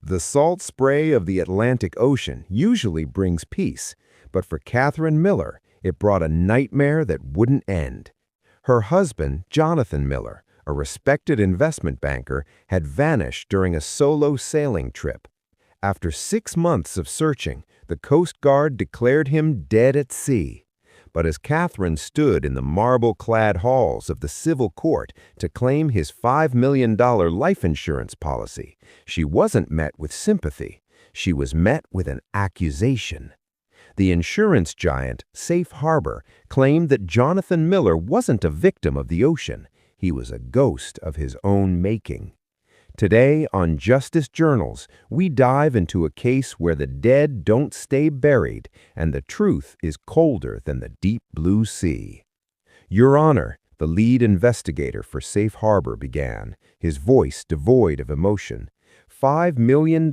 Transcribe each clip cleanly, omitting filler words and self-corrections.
The salt spray of the Atlantic Ocean usually brings peace, but for Catherine Miller, it brought a nightmare that wouldn't end. Her husband, Jonathan Miller, a respected investment banker, had vanished during a solo sailing trip. After 6 months of searching, the Coast Guard declared him dead at sea. But as Catherine stood in the marble-clad halls of the civil court to claim his $5 million life insurance policy, she wasn't met with sympathy. She was met with an accusation. The insurance giant, Safe Harbor, claimed that Jonathan Miller wasn't a victim of the ocean. He was a ghost of his own making. Today on Justice Journals, we dive into a case where the dead don't stay buried and the truth is colder than the deep blue sea. Your Honor, the lead investigator for Safe Harbor began, his voice devoid of emotion. $5 million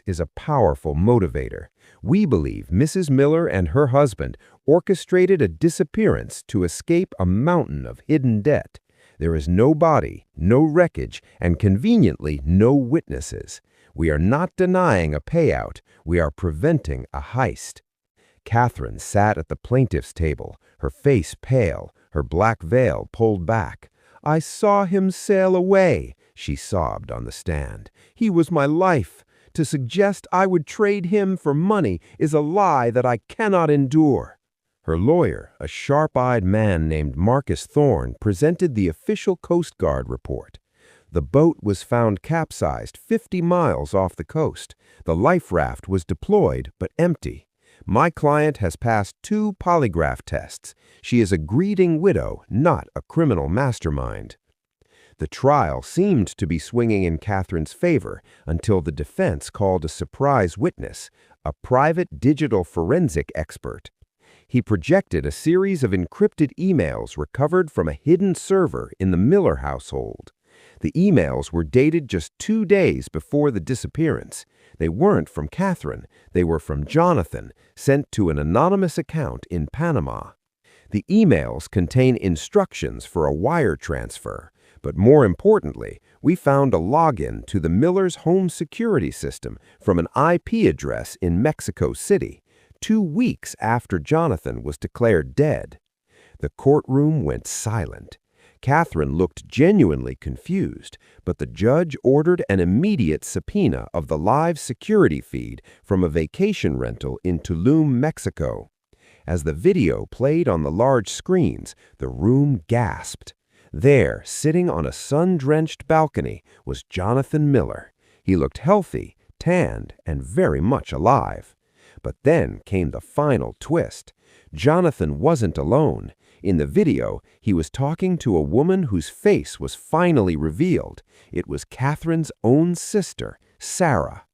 is a powerful motivator. We believe Mrs. Miller and her husband orchestrated a disappearance to escape a mountain of hidden debt. There is no body, no wreckage, and conveniently no witnesses. We are not denying a payout. We are preventing a heist. Catherine sat at the plaintiff's table, her face pale, her black veil pulled back. "I saw him sail away," she sobbed on the stand. "He was my life. To suggest I would trade him for money is a lie that I cannot endure." Her lawyer, a sharp-eyed man named Marcus Thorne, presented the official Coast Guard report. The boat was found capsized 50 miles off the coast. The life raft was deployed but empty. My client has passed 2 polygraph tests. She is a grieving widow, not a criminal mastermind. The trial seemed to be swinging in Catherine's favor until the defense called a surprise witness, a private digital forensic expert. He projected a series of encrypted emails recovered from a hidden server in the Miller household. The emails were dated just 2 days before the disappearance. They weren't from Catherine, they were from Jonathan, sent to an anonymous account in Panama. The emails contain instructions for a wire transfer, but more importantly, we found a login to the Miller's home security system from an IP address in Mexico City, 2 weeks after Jonathan was declared dead. The courtroom went silent. Catherine looked genuinely confused, but the judge ordered an immediate subpoena of the live security feed from a vacation rental in Tulum, Mexico. As the video played on the large screens, the room gasped. There, sitting on a sun-drenched balcony, was Jonathan Miller. He looked healthy, tanned, and very much alive. But then came the final twist. Jonathan wasn't alone. In the video, he was talking to a woman whose face was finally revealed. It was Catherine's own sister, Sarah.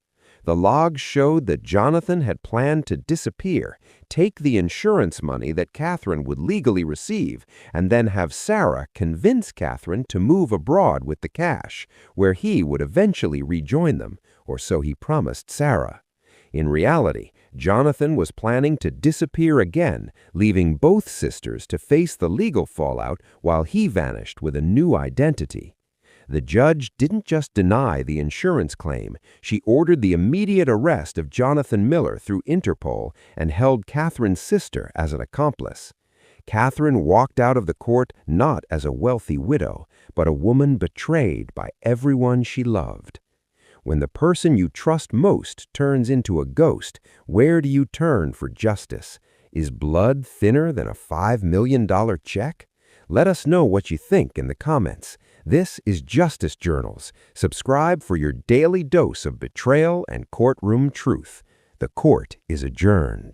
The logs showed that Jonathan had planned to disappear, take the insurance money that Catherine would legally receive, and then have Sarah convince Catherine to move abroad with the cash, where he would eventually rejoin them, or so he promised Sarah. In reality, Jonathan was planning to disappear again, leaving both sisters to face the legal fallout while he vanished with a new identity. The judge didn't just deny the insurance claim, she ordered the immediate arrest of Jonathan Miller through Interpol and held Catherine's sister as an accomplice. Catherine walked out of the court not as a wealthy widow, but a woman betrayed by everyone she loved. When the person you trust most turns into a ghost, where do you turn for justice? Is blood thinner than a $5 million check? Let us know what you think in the comments. This is Justice Journals. Subscribe for your daily dose of betrayal and courtroom truth. The court is adjourned.